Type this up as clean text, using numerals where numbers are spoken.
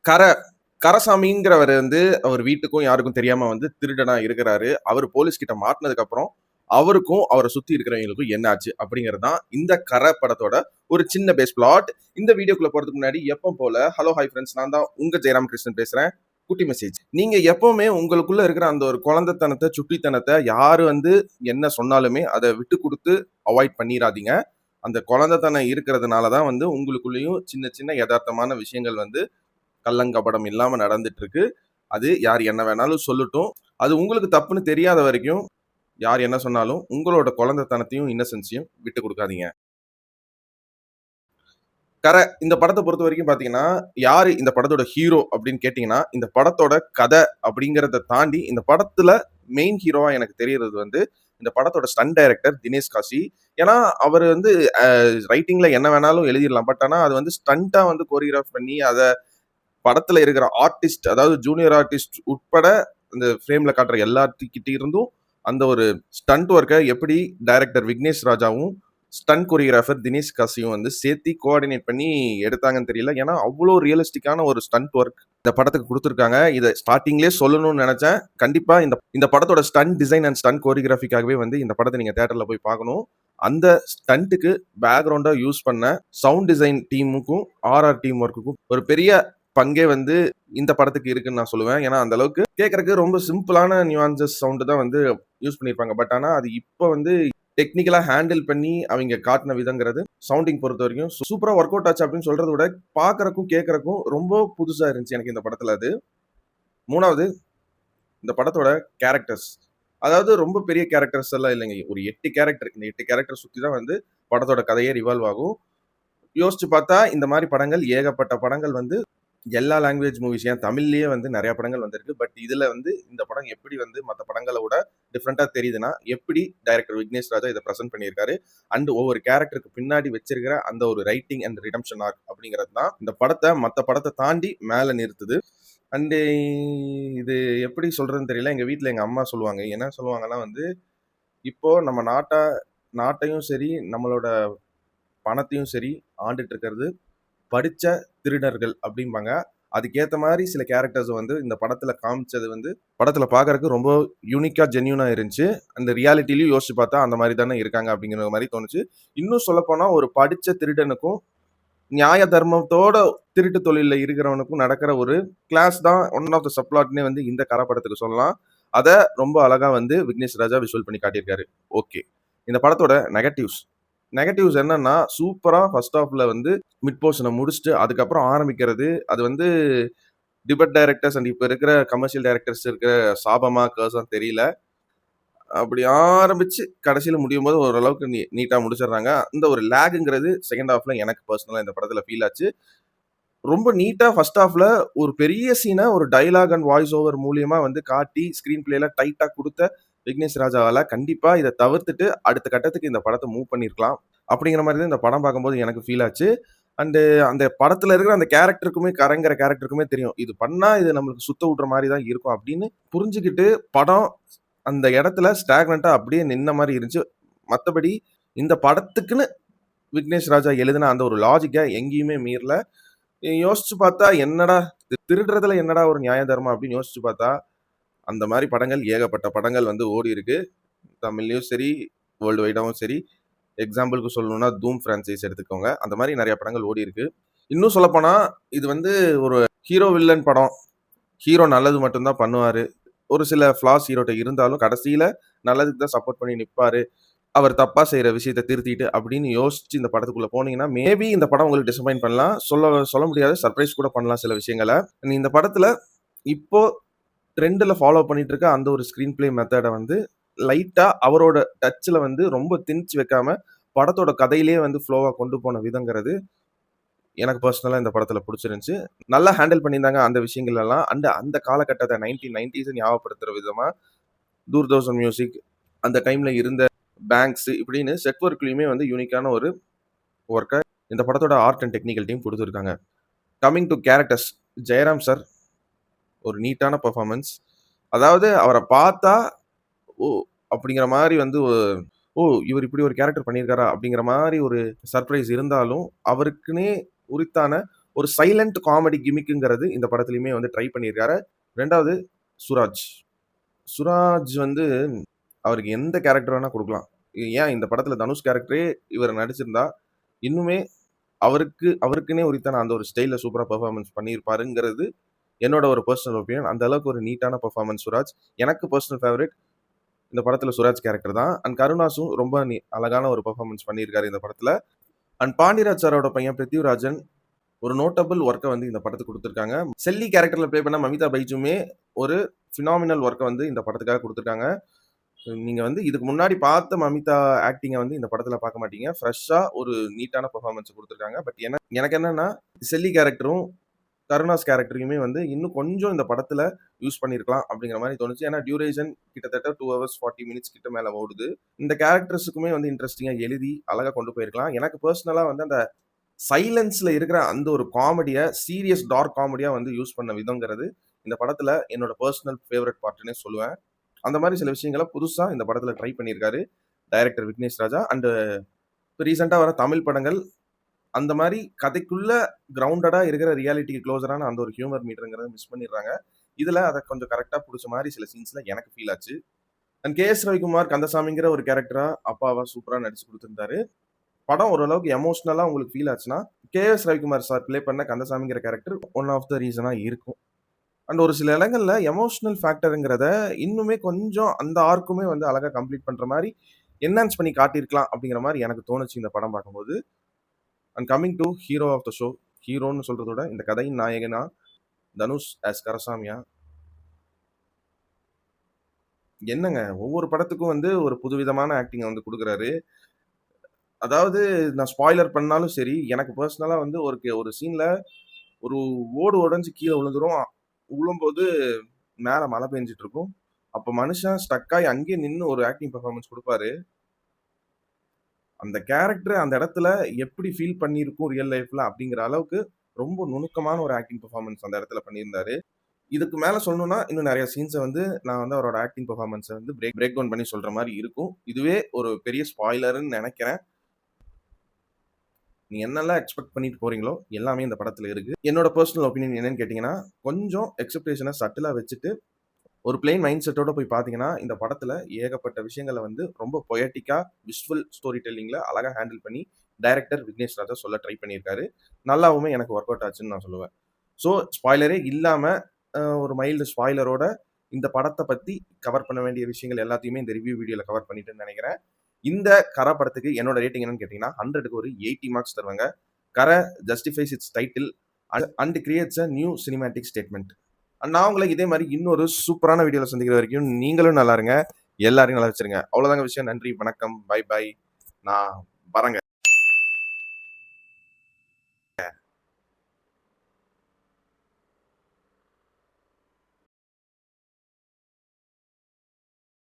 கர கரசாமிங்கிறவரு வந்து அவர் வீட்டுக்கும் யாருக்கும் தெரியாம வந்து திருடனா இருக்கிறாரு. அவரு போலீஸ் கிட்ட மாட்டுனதுக்கு அப்புறம், அவருக்கும் அவர சுத்தி இருக்கிறவங்களுக்கும் என்ன ஆச்சு? அப்படிங்கிறது தான் இந்த கர படத்தோட ஒரு சின்ன பேஸ் பிளாட். இந்த வீடியோக்குள்ள போறதுக்கு முன்னாடி எப்பவும் போல, ஹலோ, ஹாய் ஃபிரெண்ட்ஸ், நான் தான் உங்க ஜெயராம் கிருஷ்ணன் பேசுறேன். குட்டி மெசேஜ். நீங்க எப்பவுமே உங்களுக்குள்ள இருக்கிற அந்த ஒரு குழந்தைத்தனத்த, சுட்டித்தனத்த யாரு வந்து என்ன சொன்னாலுமே அத விட்டு குடுத்து அவாய்ட் பண்ணிறாதீங்க. அந்த குழந்தைத்தனம் இருக்கிறதுனால தான் வந்து உங்களுக்குள்ளேயும் சின்ன சின்ன எதார்த்தமான விஷயங்கள் வந்து கள்ளங்கபடம் இல்லாம நடந்துட்டு இருக்கு. அது யார் என்ன வேணாலும் சொல்லட்டும். அது உங்களுக்கு தப்புன்னு தெரியாத வரைக்கும், யார் என்ன சொன்னாலும் உங்களோட குழந்தைத்தனத்தையும், இன்னசென்ஸையும் விட்டு குடுக்காதீங்க. இந்த படத்த பொறுத்தவரைக்கும் பார்த்தீங்கன்னா, யாரு இந்த படத்தோட ஹீரோ அப்படின்னு கேட்டீங்கன்னா, இந்த படத்தோட கதை அப்படிங்கிறத தாண்டி, இந்த படத்துல மெயின் ஹீரோவா எனக்கு தெரியறது வந்து, இந்த படத்தோட ஸ்டண்ட் டைரக்டர் தினேஷ் காஷி. ஏன்னா, அவரு வந்து ரைட்டிங்ல என்ன வேணாலும் எழுதிறலாம். பட் ஆனா, அது வந்து ஸ்டண்ட்டா வந்து கோரியோகிராஃப் பண்ணி, அத படத்துல இருக்கிற ஆர்டிஸ்ட், அதாவது ஜூனியர் ஆர்டிஸ்ட் உட்பட இந்த ஃப்ரேம்ல காட்டுற எல்லாத்துக்கிட்ட இருந்தும் அந்த ஒரு ஸ்டண்ட் ஒர்க்கை எப்படி டைரக்டர் விக்னேஷ் ராஜாவும் ஸ்டண்ட் கொரியோகிராஃபர் தினேஷ் காசியும் வந்து சேர்த்து கோஆர்டினேட் பண்ணி எடுத்தாங்கன்னு தெரியல. ஏன்னா அவ்வளோ ரியலிஸ்டிக்கான ஒரு ஸ்டண்ட் ஒர்க் இந்த படத்துக்கு கொடுத்துருக்காங்க. இதை ஸ்டார்டிங்லேயே சொல்லணும்னு நினைச்சேன். கண்டிப்பா இந்த இந்த படத்தோட ஸ்டண்ட் டிசைன் அண்ட் ஸ்டண்ட் கோரியோகிராஃபிக்காகவே வந்து இந்த படத்தை நீங்க தியேட்டர்ல போய் பார்க்கணும். அந்த ஸ்டண்ட்டுக்கு பேக்ரவுண்டா யூஸ் பண்ண சவுண்ட் டிசைன் டீமுக்கும் ஆர்ஆர் டீம் ஒர்க்குக்கும் ஒரு பெரிய பங்கே வந்து இந்த படத்துக்கு இருக்குன்னு நான் சொல்லுவேன். ஏன்னா அந்த அளவுக்கு கேட்கறதுக்கு ரொம்ப சிம்பிளான நியூவான்சஸ் சவுண்ட் தான் வந்து யூஸ் பண்ணியிருப்பாங்க. பட் ஆனா அது இப்போ வந்து டெக்னிக்கலா ஹேண்டில் பண்ணி அவங்க காட்டின விதங்கிறது சவுண்டிங் பொறுத்த வரைக்கும் சூப்பரா ஒர்க் அவுட் ஆச்சு அப்படின்னு சொல்றதை விட பார்க்கறக்கும் கேட்கறக்கும் ரொம்ப புதுசா இருந்துச்சு எனக்கு இந்த படத்துல. அது மூணாவது, இந்த படத்தோட கேரக்டர்ஸ். அதாவது ரொம்ப பெரிய கேரக்டர்ஸ் எல்லாம் இல்லைங்க. ஒரு 8 கேரக்டர். இந்த 8 கேரக்டர் சுத்தி தான் வந்து படத்தோட கதையே ரிவால்வ் ஆகும். யோசிச்சு பார்த்தா இந்த மாதிரி படங்கள் ஏகப்பட்ட படங்கள் வந்து எல்லா லாங்குவேஜ் மூவிஸ், ஏன் தமிழ்லயே வந்து நிறைய படங்கள் வந்திருக்கு. பட் இதுல வந்து இந்த படம் எப்படி வந்து மற்ற படங்களை விட டிஃப்ரெண்டா தெரியுதுன்னா, எப்படி டைரக்டர் விக்னேஷ் ராஜா இதை ப்ரெசென்ட் பண்ணியிருக்காரு அண்ட் ஒவ்வொரு கேரக்டருக்கு பின்னாடி வச்சிருக்கிற அந்த ஒரு ரைட்டிங் அண்ட் ரிடம்ஷன் ஆர்க் அப்படிங்கிறது தான் இந்த படத்தை மற்ற படத்தை தாண்டி மேல நிறுத்துது. அண்டு இது எப்படி சொல்றதுன்னு தெரியல. எங்க வீட்டில் எங்க அம்மா சொல்லுவாங்க, என்ன சொல்லுவாங்கன்னா வந்து, இப்போ நம்ம நாட்டையும் சரி நம்மளோட பணத்தையும் சரி ஆண்டுட்டு இருக்கிறது படிச்ச திருடர்கள் அப்படிம்பாங்க. அதுக்கேத்த மாதிரி சில கேரக்டர்ஸ் வந்து இந்த படத்துல காமிச்சது வந்து படத்துல பார்க்கறதுக்கு ரொம்ப யூனிக்கா, ஜென்யூனா இருந்துச்சு. அந்த ரியாலிட்டிலயும் யோசிச்சு பார்த்தா அந்த மாதிரி தானே இருக்காங்க அப்படிங்கிற மாதிரி தோணுச்சு. இன்னும் சொல்லப்போனா ஒரு படிச்ச திருடனுக்கும் நியாய தர்மத்தோட திருட்டு தொழில இருக்கிறவனுக்கும் நடக்கிற ஒரு கிளாஸ் தான் ஒன் ஆஃப் த சப்ளாட்னே வந்து இந்த கரப்படத்துக்கு சொல்லலாம். அத ரொம்ப அழகா வந்து விக்னேஷ் ராஜா விஷுவல் பண்ணி காட்டியிருக்காரு. ஓகே. இந்த படத்தோட நெகட்டிவ்ஸ் என்னன்னா, சூப்பரா ஃபர்ஸ்ட் ஹாஃப்ல வந்து மிட் போர்ஷன முடிச்சுட்டு அதுக்கப்புறம் ஆரம்பிக்கிறது. அது வந்து டிபேட் டைரக்டர்ஸ் அண்ட் இப்ப இருக்கிற கமர்ஷியல் டைரக்டர்ஸ் இருக்கிற சாபமா, கர்ஸான்னு தெரியல. அப்படி ஆரம்பிச்சு கடைசியில முடியும்போது ஓரளவுக்கு நீட்டா முடிச்சிடுறாங்க. இந்த ஒரு லேக்ங்கிறது செகண்ட் ஹாஃப்ல எனக்கு பர்சனலா இந்த படத்துல ஃபீல் ஆச்சு. ரொம்ப நீட்டா ஃபர்ஸ்ட் ஹாஃப்ல ஒரு பெரிய சீன ஒரு டயலாக் அண்ட் வாய்ஸ் ஓவர் மூலியமா வந்து காட்டி ஸ்கிரீன் பிளேல டைட்டா குடுத்த விக்னேஷ் ராஜாவால கண்டிப்பா இத தவிர்த்துட்டு அடுத்த கட்டத்துக்கு இந்த படத்த மூவ் பண்ணியிருக்கலாம். அப்படிங்கிற மாரி தான் இந்த படம் பார்க்கும்போது எனக்கு ஃபீல் ஆச்சு. அண்ட் அந்த படத்துல இருக்கிற அந்த கேரக்டருக்குமே கரைங்கிற கேரக்டருக்குமே தெரியும். இது பண்ணா இது நம்மளுக்கு சுத்த விடுற மாரி தான் இருக்கும் அப்படின்னு புரிஞ்சுகிட்டு படம் அந்த இடத்துல ஸ்டாக்னன்ட்டா அப்படியே நின்ன மாரி இருந்துச்சு. மத்தபடி இந்த படத்துக்குன்னு விக்னேஷ் ராஜா எழுதின அந்த ஒரு லாஜிக்க எங்கேயுமே மீறல. யோசிச்சு பார்த்தா என்னடா திருடுறதுல என்னடா ஒரு நியாய தர்மம் அப்படின்னு யோசிச்சு பார்த்தா அந்த மாதிரி படங்கள் ஏகப்பட்ட படங்கள் வந்து ஓடி இருக்கு. தமிழ்லயும் சரி, வேர்ல்டு வைடாவும் சரி. எக்ஸாம்பிளுக்கு சொல்லணும்னா தூம் பிரான்சைஸ் எடுத்துக்கோங்க. அந்த மாதிரி நிறைய படங்கள் ஓடி இருக்கு. இன்னும் சொல்லப்போனா இது வந்து ஒரு ஹீரோ வில்லன் படம். ஹீரோ நல்லது மட்டும்தான் பண்ணுவாரு. ஒரு சில ஃபிளாஸ் ஹீரோட்ட இருந்தாலும் கடைசியில நல்லதுக்கு தான் சப்போர்ட் பண்ணி நிப்பாரு. அவர் தப்பா செய்யற விஷயத்த திருத்திட்டு அப்படின்னு யோசிச்சு இந்த படத்துக்குள்ள போனீங்கன்னா, மேபி இந்த படம் உங்களுக்கு டிசப்பாயிண்ட் பண்ணலாம். சொல்ல முடியாது. சர்ப்ரைஸ் கூட பண்ணலாம் சில விஷயங்கள. இந்த படத்துல இப்போ ட்ரெண்ட்ல ஃபாலோ பண்ணிட்டு இருக்க அந்த ஒரு ஸ்கிரீன் பிளே மெத்தட வந்து லைட்டா அவரோட டச்ல வந்து ரொம்ப திணிச்சு வைக்காம, படத்தோட கதையிலேயே வந்து ஃப்ளோவா கொண்டு போன விதங்கிறது எனக்கு பர்சனலா இந்த படத்துல புடிச்சிருந்துச்சு. நல்லா ஹேண்டில் பண்ணியிருந்தாங்க அந்த விஷயங்கள் எல்லாம். அண்ட் அந்த காலகட்டத்த 1990s ஞாபகப்படுத்துற விதமா தூர்தர்ஷன் மியூசிக், அந்த டைம்ல இருந்த பேங்க்ஸ் இப்படின்னு செட் ஒர்க்லயுமே வந்து யூனிக்கான ஒரு ஒர்க்க இந்த படத்தோட ஆர்ட் அண்ட் டெக்னிக்கல் டீம் குடுத்துருக்காங்க. Coming to characters, Jayaram sir ஒரு நீட்டான பெர்ஃபார்மன்ஸ். அதாவது அவர பார்த்தா, ஓ! அப்படிங்கிற மாரி வந்து ஓ! இவர் இப்படி ஒரு கேரக்டர் பண்ணியிருக்காரா? அப்படிங்கிற மாரி ஒரு சர்ப்ரைஸ் இருந்தாலும், அவருக்குன்னே உரித்தான ஒரு சைலண்ட் காமெடி கிமிக்குங்கிறது இந்த படத்துலயுமே வந்து ட்ரை பண்ணியிருக்காரு. 2வது சுராஜ். சுராஜ் வந்து அவருக்கு எந்த கேரக்டர் வேணா குடுக்கலாம். ஏன் இந்த படத்துல தனுஷ் கேரக்டரே இவர் நடிச்சிருந்தா, இன்னுமே அவருக்குன்னே உரித்தான அந்த ஒரு ஸ்டைல்ல சூப்பரா பெர்ஃபார்மன்ஸ் பண்ணியிருப்பாருங்கிறது என்னோட ஒரு பெர்சனல் ஒப்பீனியன். அந்த அளவுக்கு ஒரு நீட்டான பெர்ஃபார்மன்ஸ் சுராஜ். எனக்கு பெர்சனல் ஃபேவரைட் இந்த படத்துல சுராஜ் கேரக்டர் தான். அண்ட் கருணாஸும் ரொம்ப அழகான ஒரு பெர்ஃபார்மன்ஸ் பண்ணியிருக்காரு இந்த படத்துல. அண்ட் பாண்டியராஜ் சாரோட பையன் பிருத்திவிராஜன் ஒரு நோட்டபிள் ஒர்க்கை வந்து இந்த படத்துக்கு கொடுத்துருக்காங்க. செல்லி கேரக்டர்ல ப்ளே பண்ண மமிதா பைஜுமே ஒரு ஃபினாமினல் ஒர்க்கை வந்து இந்த படத்துக்காக கொடுத்துருக்காங்க. நீங்க வந்து இதுக்கு முன்னாடி பார்த்த மமிதா ஆக்டிங்கை வந்து இந்த படத்துல பார்க்க மாட்டீங்க. ஃப்ரெஷ்ஷா ஒரு நீட்டான பெர்ஃபார்மன்ஸ் கொடுத்துருக்காங்க. பட் எனக்கு என்னன்னா செல்லி கேரக்டரும் கருணாஸ் கேரக்டரையுமே வந்து இன்னும் கொஞ்சம் இந்த படத்துல யூஸ் பண்ணியிருக்கலாம் அப்படிங்கிற மாதிரி தோணுச்சு. ஏன்னா டியூரேஷன் கிட்டத்தட்ட 2 hours 40 minutes கிட்ட மேல ஓடுது. இந்த கேரக்டர்ஸுக்குமே வந்து இன்ட்ரெஸ்டிங்கா எழுதி அழகா கொண்டு போயிருக்கலாம். எனக்கு பர்சனலா வந்து அந்த சைலன்ஸ்ல இருக்கிற அந்த ஒரு காமெடிய சீரியஸ் டார்க் காமெடியா வந்து யூஸ் பண்ண விதங்கிறது இந்த படத்துல என்னோட பர்சனல் ஃபேவரட் பார்ட்னே சொல்லுவேன். அந்த மாதிரி சில விஷயங்களை புதுசா இந்த படத்துல ட்ரை பண்ணியிருக்காரு டைரக்டர் விக்னேஷ் ராஜா. அண்ட் ரீசெண்டா வர தமிழ் படங்கள் அந்த மாதிரி கதைக்குள்ள கிரவுண்டடா இருக்கிற ரியாலிட்டிக்கு க்ளோஸரான அந்த ஒரு ஹியூமர் மீட்டருங்கிறத மிஸ் பண்ணிடுறாங்க. இதுல அதை கொஞ்சம் கரெக்டா பிடிச்ச மாதிரி சில சீன்ஸ்ல எனக்கு ஃபீல் ஆச்சு. And KS. ரவிக்குமார் கந்தசாமிங்கிற ஒரு கேரக்டரா அப்பாவா சூப்பரா நடிச்சு கொடுத்திருந்தாரு. படம் ஓரளவுக்கு எமோஷனலா உங்களுக்கு ஃபீல் ஆச்சுன்னா கே.எஸ். ரவிக்குமார் சார் ப்ளே பண்ண கந்தசாமிங்கிற கேரக்டர் ஒன் ஆஃப் த ரீசனா இருக்கும். அண்ட் ஒரு சில இடங்கள்ல எமோஷனல் ஃபேக்டருங்கிறத இன்னுமே கொஞ்சம் அந்த ஆர்க்குமே வந்து அழகா கம்ப்ளீட் பண்ற மாதிரி என்ஹான்ஸ் பண்ணி காட்டியிருக்கலாம் அப்படிங்கிற மாதிரி எனக்கு தோணுச்சு இந்த படம் பார்க்கும்போது. And coming to hero of the show, ஹீரோன்னு சொல்றத விட இந்த கதையின் நாயகனா தனுஷ் ஆஸ் கரசாமியா என்னங்க ஒவ்வொரு படத்துக்கும் வந்து ஒரு புதுவிதமான ஆக்டிங் வந்து கொடுக்குறாரு. அதாவது நான் ஸ்பாய்லர் பண்ணாலும் சரி, எனக்கு பர்சனலா வந்து ஒரு சீன்ல ஒரு ஓடு உடைஞ்சு கீழ விழுந்துரும். விழும்போது மேல மழை பெஞ்சுட்டு இருக்கும். அப்ப மனுஷன் ஸ்டக் ஆகி அங்கேயே நின்னு ஒரு ஆக்டிங் பெர்ஃபார்மன்ஸ் குடுப்பாரு. அந்த கேரக்டர் அந்த இடத்துல எப்படி ஃபீல் பண்ணியிருக்கும் ரியல் லைஃப்ல அப்படிங்கிற அளவுக்கு ரொம்ப நுணுக்கமான ஒரு ஆக்டிங் பெர்ஃபார்மன்ஸ் அந்த இடத்துல பண்ணியிருந்தாரு. இதுக்கு மேல சொல்லணும்னா, இன்னும் நெறைய சீன்ஸ வந்து நான் வந்து அவரோட ஆக்டிங் பெர்ஃபார்மன்ஸ வந்து பிரேக் டவுன் பண்ணி சொல்ற மாரி இருக்கும். இதுவே ஒரு பெரிய ஸ்பாய்லர்ன்னு நெனைக்கிறேன். நீங்க என்னெல்லாம் எக்ஸ்பெக்ட் பண்ணிட்டு போறீங்களோ, எல்லாமே இந்த படத்துல இருக்கு. என்னோட பெர்சனல் ஒப்பீனியன் என்னன்னு கேட்டீங்கன்னா, கொஞ்சம் எக்ஸ்பெக்டேஷன சட்டிலா வச்சுட்டு, ஒரு பிளெயின் மைண்ட் செட்டோட போய் பார்த்தீங்கன்னா, இந்த படத்துல ஏகப்பட்ட விஷயங்கள வந்து ரொம்ப பொயட்டிக்கா, விஷுவல் ஸ்டோரி டெல்லிங்ல அழகா ஹேண்டில் பண்ணி, டைரக்டர் விக்னேஷ் ராஜா சொல்ல ட்ரை பண்ணியிருக்காரு. நல்லாவுமே எனக்கு ஒர்க் அவுட் ஆச்சுன்னு நான் சொல்லுவேன். ஸோ, ஸ்பாய்லரே இல்லாம, ஒரு மைல்டு ஸ்பாய்லரோட இந்த படத்த பத்தி கவர் பண்ண வேண்டிய விஷயங்கள் எல்லாத்தையுமே இந்த ரிவ்யூ வீடியோல கவர் பண்ணிட்டேன்னு நெனைக்கிறேன். இந்த கர படத்துக்கு என்னோட ரேட்டிங் என்னன்னு கேட்டீங்கன்னா, 100க்கு ஒரு 80 மார்க்ஸ் தருவேங்க. கர justifies it's title and creates a new cinematic statement. நான் உங்களை இதே மாரி இன்னொரு சூப்பரான வீடியோல சந்திக்கிற வரைக்கும் நீங்களும் நல்லா இருங்க. எல்லாரையும் நல்லா வச்சிருங்க. அவ்வளோதாங்க விஷயம். நன்றி, வணக்கம், பை பை. நான் வரேங்க.